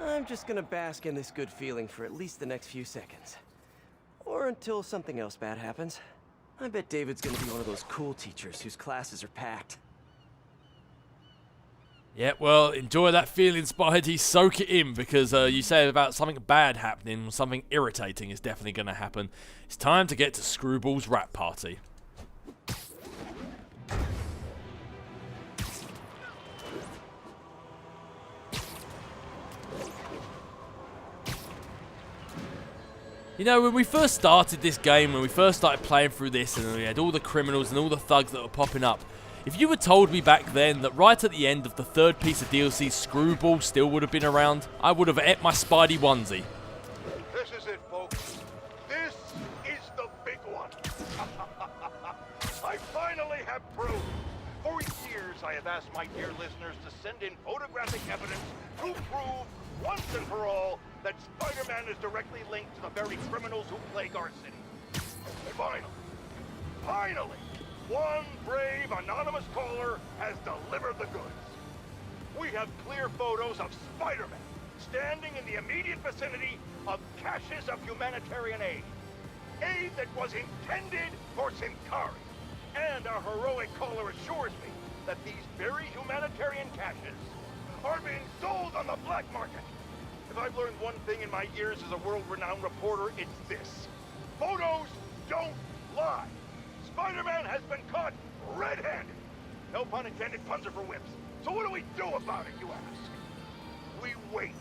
I'm just gonna bask in this good feeling for at least the next few seconds. Or until something else bad happens. I bet David's gonna be one of those cool teachers whose classes are packed. Yeah, well, enjoy that feeling, Spidey. Soak it in, because you say about something bad happening, something irritating is definitely going to happen. It's time to get to Screwball's rap party. You know, when we first started this game, when we first started playing through this, and we had all the criminals and all the thugs that were popping up, if you had told me back then that right at the end of the third piece of DLC, Screwball still would have been around, I would have ate my Spidey onesie. This is it, folks. This is the big one. I finally have proof. For years, I have asked my dear listeners to send in photographic evidence to prove, once and for all, that Spider-Man is directly linked to the very criminals who plague our city. And finally, one brave anonymous caller has delivered the goods. We have clear photos of Spider-Man standing in the immediate vicinity of caches of humanitarian aid. Aid that was intended for Centauri. And our heroic caller assures me that these very humanitarian caches are being sold on the black market. If I've learned one thing in my years as a world-renowned reporter, it's this. Photos don't lie. Spider-Man has been caught red-handed. No pun intended, puns are for whips. So what do we do about it, you ask? We wait.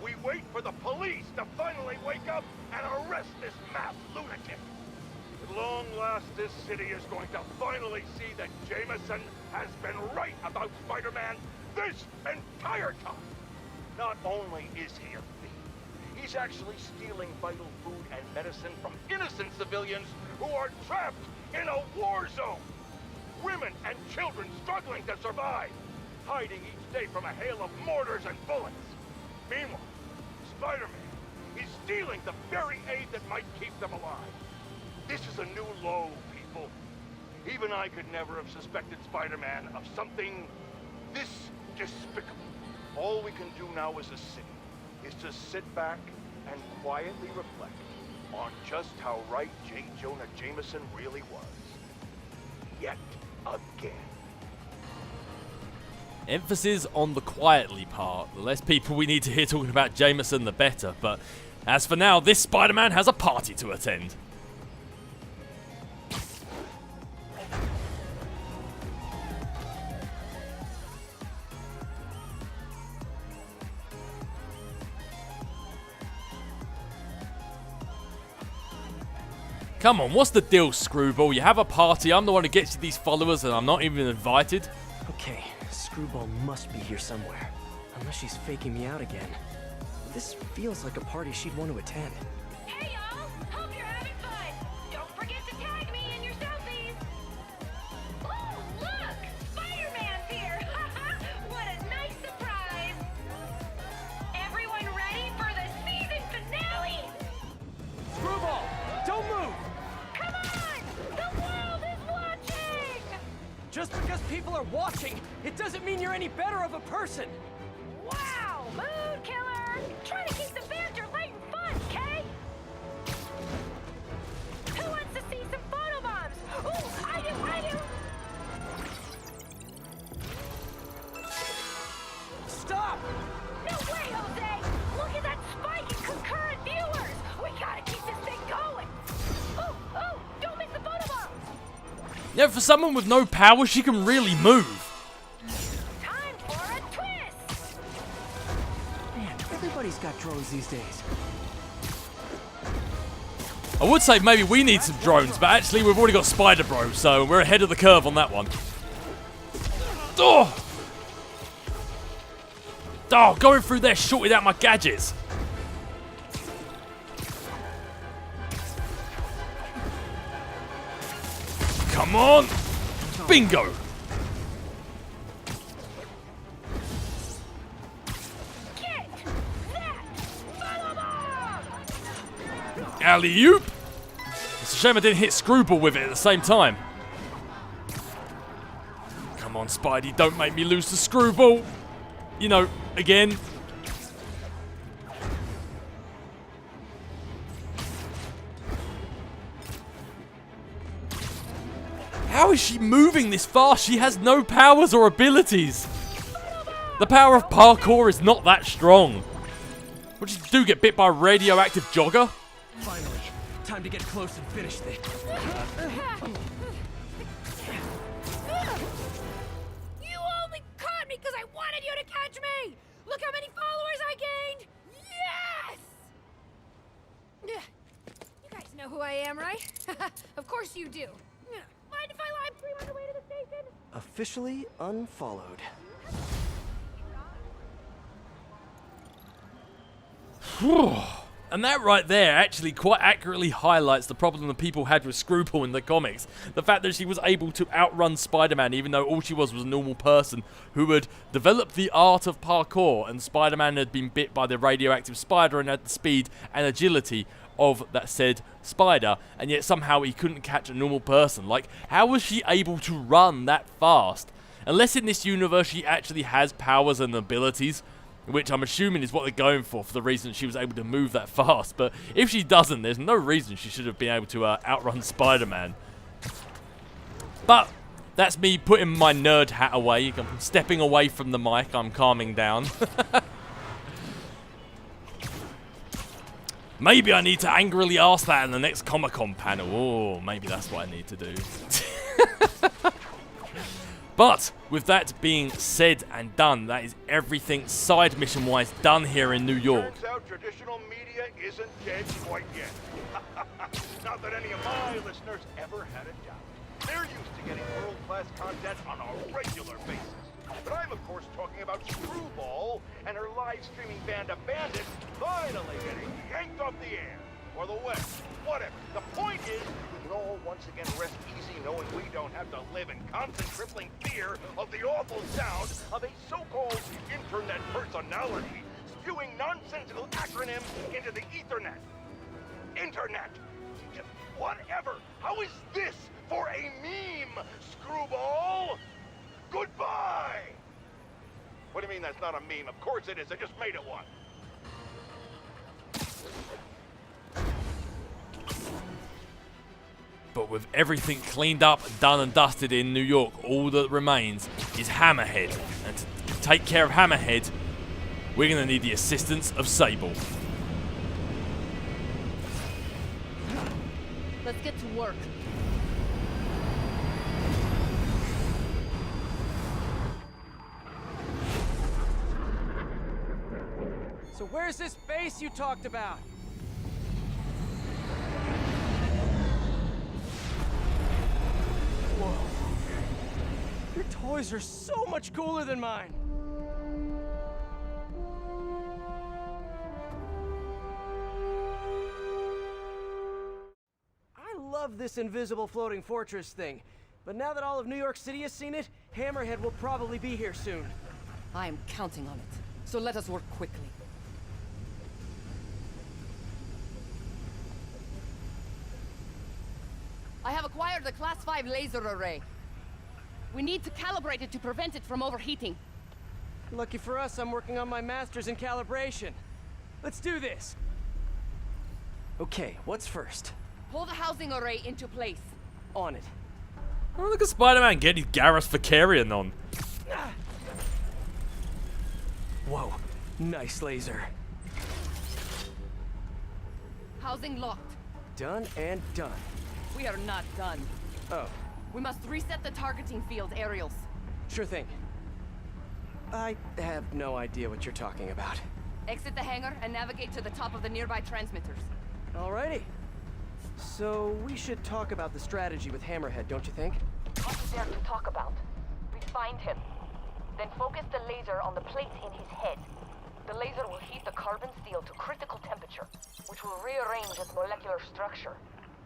We wait for the police to finally wake up and arrest this mass lunatic. At long last, this city is going to finally see that Jameson has been right about Spider-Man this entire time. Not only is he a thief, he's actually stealing vital food and medicine from innocent civilians who are trapped in a war zone. Women and children struggling to survive, hiding each day from a hail of mortars and bullets. Meanwhile, Spider-Man is stealing the very aid that might keep them alive. This is a new low, people. Even I could never have suspected Spider-Man of something this despicable. All we can do now as a city is to sit back and quietly reflect on just how right J. Jonah Jameson really was. Yet again. Emphasis on the quietly part. The less people we need to hear talking about Jameson, the better. But as for now, this Spider-Man has a party to attend. Come on, what's the deal, Screwball? You have a party, I'm the one who gets you these followers, and I'm not even invited. Okay, Screwball must be here somewhere. Unless she's faking me out again. This feels like a party she'd want to attend. Hey y'all! Hope you're having fun! Don't forget to tag me in your selfies! Oh, look! Spider-Man's here! What a nice surprise! Everyone ready for the season finale? Screwball! Don't move! Come on! The world is watching! Just because people are watching, it doesn't mean you're any better of a person! Wow! Mood killer! Try to keep the banter light and fun, Kay! Who wants to see some photobombs? Ooh, I do! Stop! No way, Jose! Look at that spike in concurrent viewers! We gotta keep this thing going! Ooh! Don't miss the photobombs! Yeah, for someone with no power, she can really move. Time for a twist! Man, everybody's got drones these days. I would say maybe we need some drones, but actually we've already got Spider Bro, so we're ahead of the curve on that one. Oh! Oh, going through there shorted out my gadgets. Come on! Bingo! Get that photobomb! Alley-oop! It's a shame I didn't hit Screwball with it at the same time. Come on, Spidey, don't make me lose to Screwball. You know, again. How is she moving this fast? She has no powers or abilities. The power of parkour is not that strong. What did you do, get bit by a radioactive jogger? Finally, time to get close and finish this. You only caught me because I wanted you to catch me! Look how many followers I gained! Yes! You guys know who I am, right? Of course you do. Mind if I live stream on the way to the station? Officially unfollowed. And that right there actually quite accurately highlights the problem that people had with Screwball in the comics. The fact that she was able to outrun Spider-Man even though all she was a normal person who had developed the art of parkour, and Spider-Man had been bit by the radioactive spider and had the speed and agility of that said spider, and yet somehow he couldn't catch a normal person. Like, how was she able to run that fast? Unless in this universe she actually has powers and abilities, which I'm assuming is what they're going for the reason she was able to move that fast. But if she doesn't, there's no reason she should have been able to outrun Spider-Man. But that's me putting my nerd hat away. I'm stepping away from the mic. I'm calming down. Maybe I need to angrily ask that in the next Comic-Con panel. Oh, maybe that's what I need to do. But with that being said and done, that is everything side mission wise done here in New York. Turns out traditional media isn't dead quite yet. Not that any of my listeners ever had a doubt. They're used to getting world-class content on a regular basis. But I'm of course talking about Screwball and her live streaming band of bandits finally getting yanked off the air. Or the web. Whatever. The point is, we can all once again rest easy knowing we don't have to live in constant crippling fear of the awful sound of a so-called internet personality spewing nonsensical acronyms into the Ethernet. Internet. Whatever. How is this for a meme, Screwball? Goodbye! What do you mean that's not a meme? Of course it is. I just made it one. But with everything cleaned up, done and dusted in New York, all that remains is Hammerhead. And to take care of Hammerhead, we're going to need the assistance of Sable. Let's get to work. So where's this base you talked about? Whoa. Your toys are so much cooler than mine. I love this invisible floating fortress thing, but now that all of New York City has seen it, Hammerhead will probably be here soon. I am counting on it, so let us work quickly. I have acquired a Class 5 laser array. We need to calibrate it to prevent it from overheating. Lucky for us, I'm working on my master's in calibration. Let's do this. Okay, what's first? Pull the housing array into place. On it. Oh, look at Spider-Man getting his Garrus Vakarian on. Whoa, nice laser. Housing locked. Done and done. We are not done. Oh, We must reset the targeting field aerials. sure thing. I have no idea what you're talking about. Exit the hangar and navigate to the top of the nearby transmitters. Alrighty. So we should talk about the strategy with Hammerhead, don't you think? What is there to talk about? We find him. Then focus the laser on the plate in his head. The laser will heat the carbon steel to critical temperature, which will rearrange its molecular structure.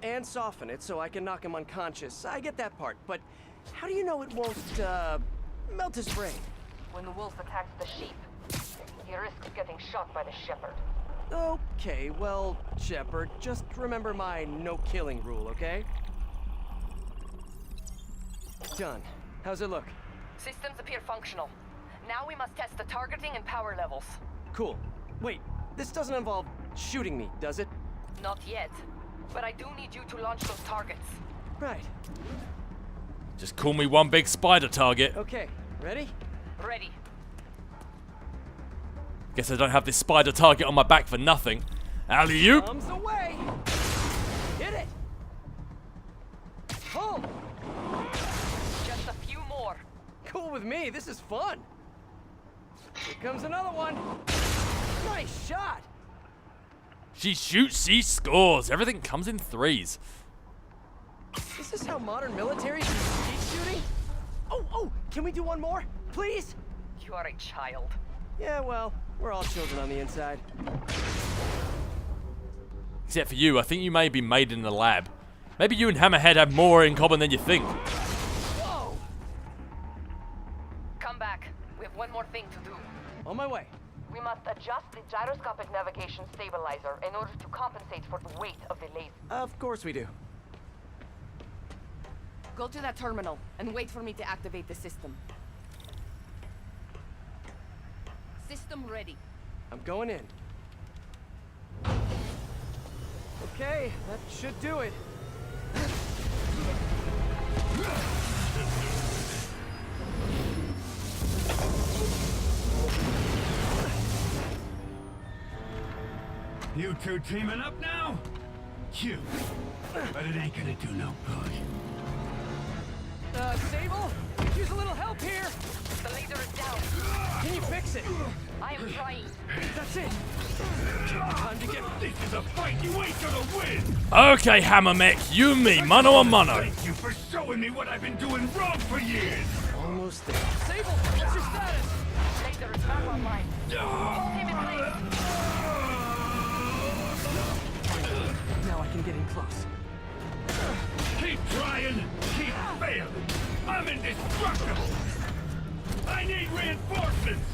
And soften it so I can knock him unconscious. I get that part, but how do you know it won't, melt his brain? When the wolf attacks the sheep, he risks getting shot by the shepherd. Okay, well, Shepard, just remember my no-killing rule, okay? Done. How's it look? Systems appear functional. Now we must test the targeting and power levels. Cool. Wait, this doesn't involve shooting me, does it? Not yet, but I do need you to launch those targets. Right. Just call me one big spider target. Okay, ready? Ready. Guess I don't have this spider target on my back for nothing. Alley-oop. Thumbs away. Hit it. Pull. Just a few more. Cool with me. This is fun. Here comes another one. Nice shot. She shoots, she scores. Everything comes in threes. Is this how modern militaries use skeet shooting? Oh, can we do one more? Please? You are a child. Yeah, well, we're all children on the inside. Except for you, I think you may be made in the lab. Maybe you and Hammerhead have more in common than you think. Whoa! Come back. We have one more thing to do. On my way. We must adjust the gyroscopic navigation stabilizer in order to compensate for the weight of the laser. Of course we do. Go to that terminal and wait for me to activate the system. System ready. I'm going in. Okay, that should do it. You two teaming up now? Cute. But it ain't gonna do no good. Sable? Use a little help here. The laser is down. Can you fix it? I am trying. That's it. Time to get... This is a fight you ain't gonna win! Okay, Hammermech, you and me, mano a mano. Thank you for showing me what I've been doing wrong for years! Almost there. Sable, what's your status? Laser is back online. Hold him in place. Now I can get in close. Keep trying, keep failing! I'm indestructible! I need reinforcements!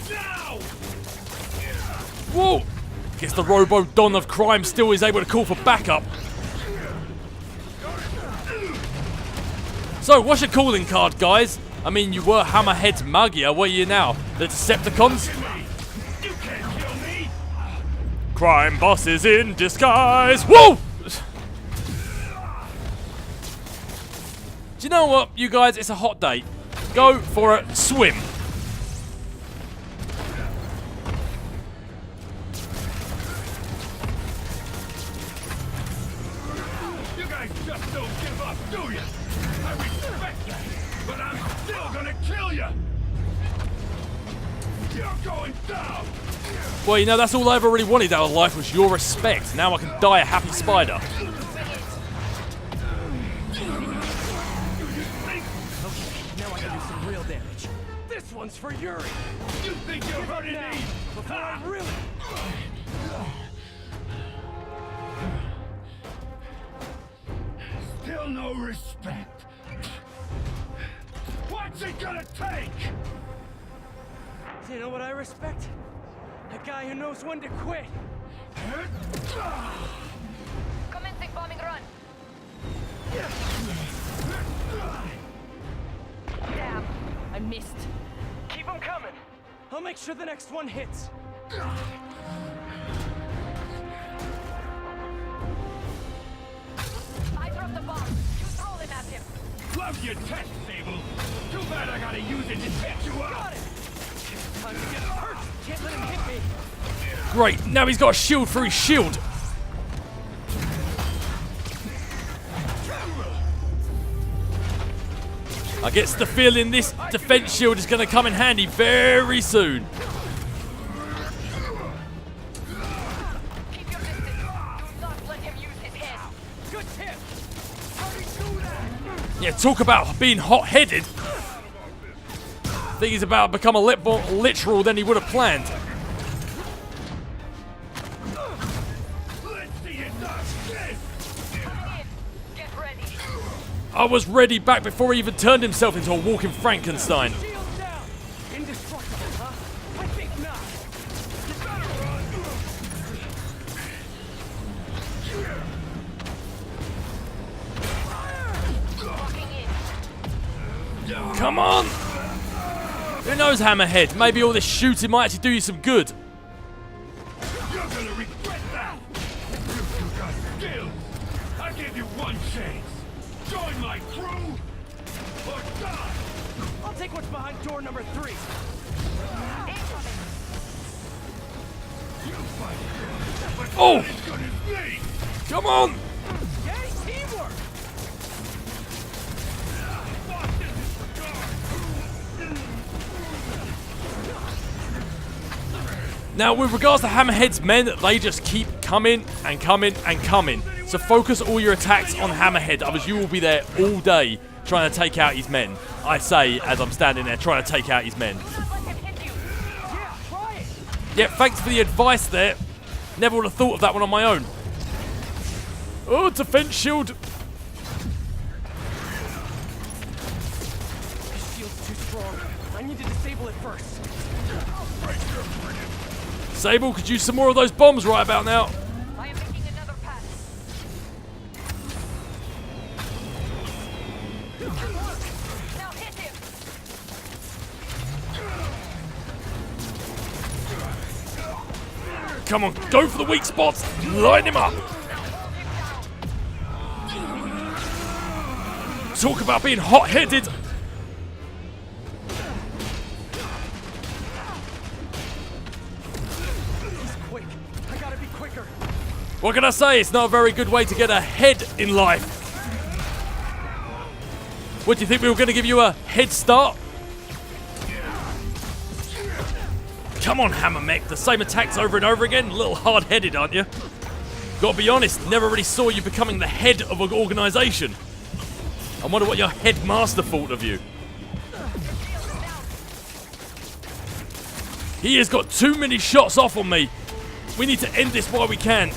Now! Whoa! Guess the Robo-Don of crime still is able to call for backup. So, what's your calling card, guys? I mean, you were Hammerhead's Muggier, what are you now? The Decepticons? You can't kill me! Crime bosses in disguise! Whoa! Do you know what, you guys? It's a hot day. Go for a swim. You guys just don't give up, do you? I respect that, but I'm still gonna kill you! You're going down! Well, you know, that's all I ever really wanted out of life was your respect. Now I can die a happy spider. Now I can do some real damage. This one's for Yuri. You think you're hurting Now, me? before I really... Still no respect. What's it gonna take? You know what I respect? A guy who knows when to quit. Commencing bombing run. Damn. I missed. Keep them coming. I'll make sure the next one hits. I dropped the bomb. You throw them at him. Love your tech, Sable. Too bad I gotta use it to set you up. Got it. Time to get hurt. Can't let him hit me. Great, now he's got a shield for his shield. I get the feeling this defense shield is going to come in handy very soon. Keep your distance. Do not let him use his head. Good tip. How do you do that? Yeah, talk about being hot-headed. I think he's about to become a lot more literal than he would have planned. Let's see you dodge this. Come in. Get ready. I was ready back before he even turned himself into a walking Frankenstein. Shield down. Indestructible, huh? I think not. Walking in. Come on! Who knows, Hammerhead? Maybe all this shooting might actually do you some good. You're gonna regret that. You two got skills. I give you one chance. Join my crew, door number 3. Oh! Come on! Yay, teamwork! Now, with regards to Hammerhead's men, they just keep coming and coming and coming. So focus all your attacks on Hammerhead, otherwise you will be there all day trying to take out his men. I say as I'm standing there trying to take out his men. Yeah, try it! Yeah, thanks for the advice there. Never would have thought of that one on my own. Oh, defense shield. This shield's too strong. I need to disable it first. Sable could use some more of those bombs right about now. I am making another pass. Now hit him. Come on, go for the weak spots. Line him up. Talk about being hot-headed. What can I say? It's not a very good way to get ahead in life. What, do you think we were going to give you a head start? Come on, Hammer Mech. The same attacks over and over again? A little hard-headed, aren't you? Gotta be honest, never really saw you becoming the head of an organisation. I wonder what your headmaster thought of you. He has got too many shots off on me. We need to end this while we can.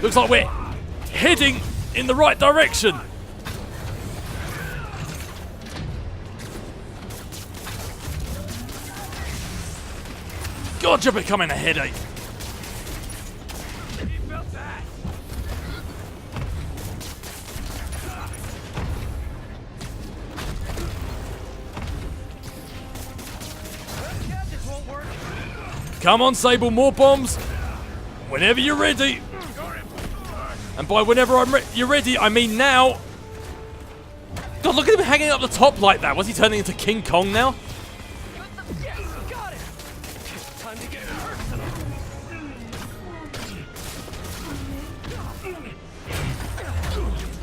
Looks like we're heading in the right direction. God, you're becoming a headache. Come on, Sable, more bombs. Whenever you're ready. And by whenever you're ready, I mean now. God, look at him hanging up the top like that. Was he turning into King Kong now?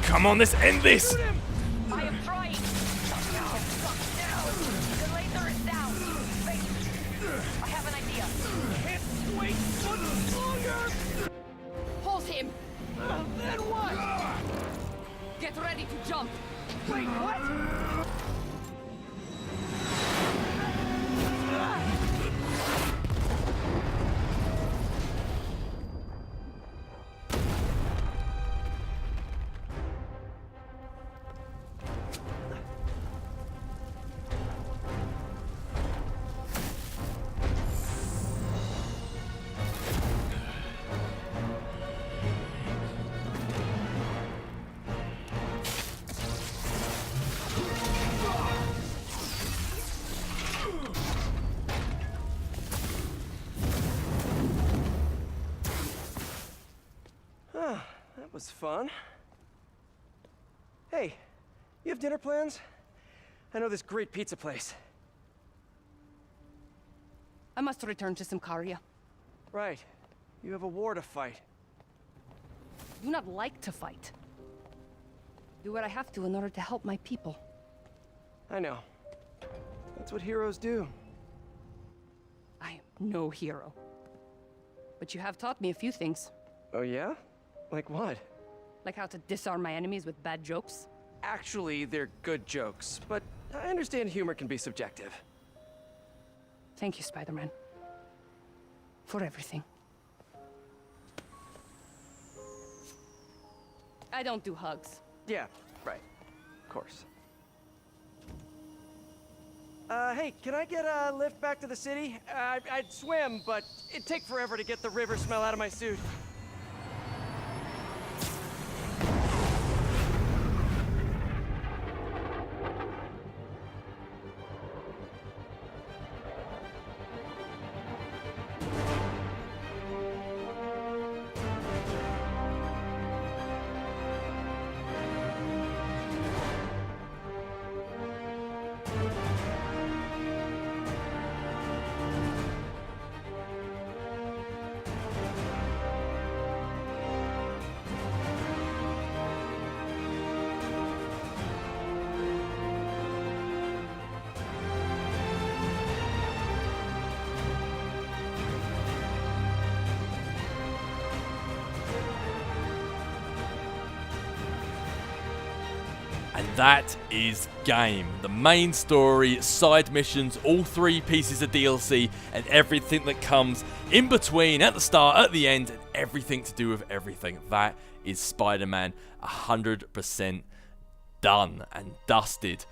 Come on, let's end this. I am trying. Down. The laser is down. Wait. I have an idea. Can't wait much longer! Hold him! Then what? Get ready to jump! Wait, what? That was fun. Hey, you have dinner plans? I know this great pizza place. I must return to Simcaria. Right. You have a war to fight. I do not like to fight. Do what I have to in order to help my people. I know. That's what heroes do. I am no hero. But you have taught me a few things. Oh yeah? Like what? Like how to disarm my enemies with bad jokes. Actually, they're good jokes, but I understand humor can be subjective. Thank you, Spider-Man. For everything. I don't do hugs. Yeah, right. Of course. Hey, can I get a lift back to the city? I'd swim, but it'd take forever to get the river smell out of my suit. that is game. The main story, side missions, all 3 pieces of DLC, and everything that comes in between, at the start, at the end, and everything to do with everything. That is Spider-Man 100% done and dusted.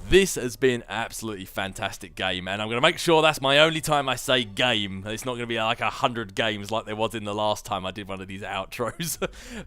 This has been an absolutely fantastic game, and I'm going to make sure that's my only time I say game. It's not going to be like 100 games like there was in the last time I did one of these outros.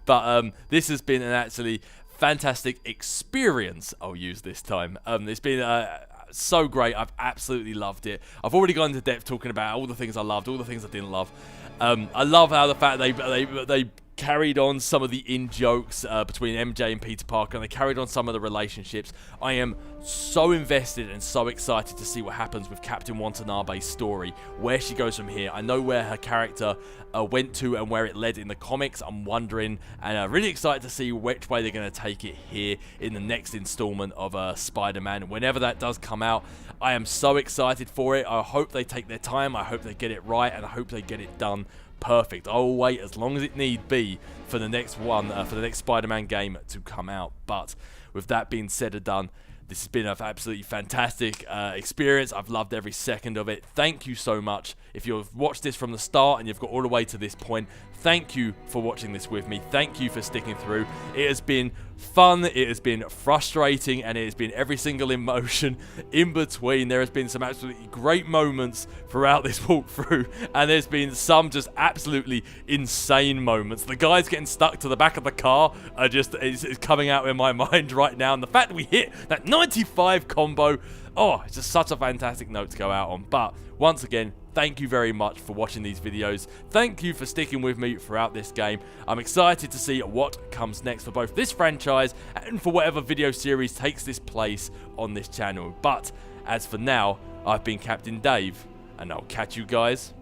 But this has been an absolutely fantastic experience, I'll use this time. It's been so great. I've absolutely loved it. I've already gone into depth talking about all the things I loved, all the things I didn't love. I love how the fact they carried on some of the in-jokes between MJ and Peter Parker, and they carried on some of the relationships. I am so invested and so excited to see what happens with Captain Watanabe's story, where she goes from here. I know where her character went to and where it led in the comics. I'm wondering, and really excited to see which way they're going to take it here in the next installment of Spider-Man. Whenever that does come out, I am so excited for it. I hope they take their time, I hope they get it right, and I hope they get it done perfect. I will wait as long as it need be for the next one, for the next Spider-Man game to come out. But with that being said and done, this has been an absolutely fantastic experience. I've loved every second of it. Thank you so much. If you've watched this from the start and you've got all the way to this point, thank you for watching this with me. Thank you for sticking through. It has been fun, it has been frustrating, and it has been every single emotion in between. There has been some absolutely great moments throughout this walkthrough, and there's been some just absolutely insane moments. The guys getting stuck to the back of the car are just is coming out in my mind right now, and the fact that we hit that 95 combo, oh, it's just such a fantastic note to go out on. But once again, thank you very much for watching these videos. Thank you for sticking with me throughout this game. I'm excited to see what comes next for both this franchise and for whatever video series takes this place on this channel. But as for now, I've been Captain Dave, and I'll catch you guys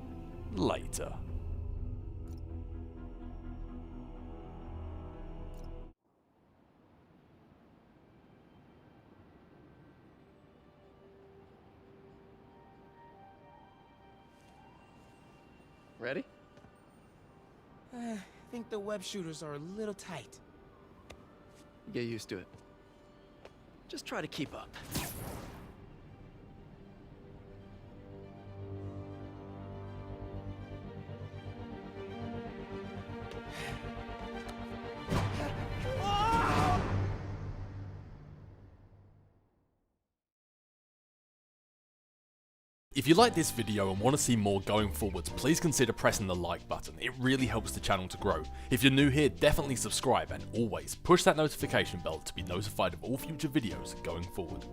later. Ready? I think the web shooters are a little tight. Get used to it. Just try to keep up. If you like this video and want to see more going forwards, please consider pressing the like button. It really helps the channel to grow. If you're new here, definitely subscribe, and always push that notification bell to be notified of all future videos going forward.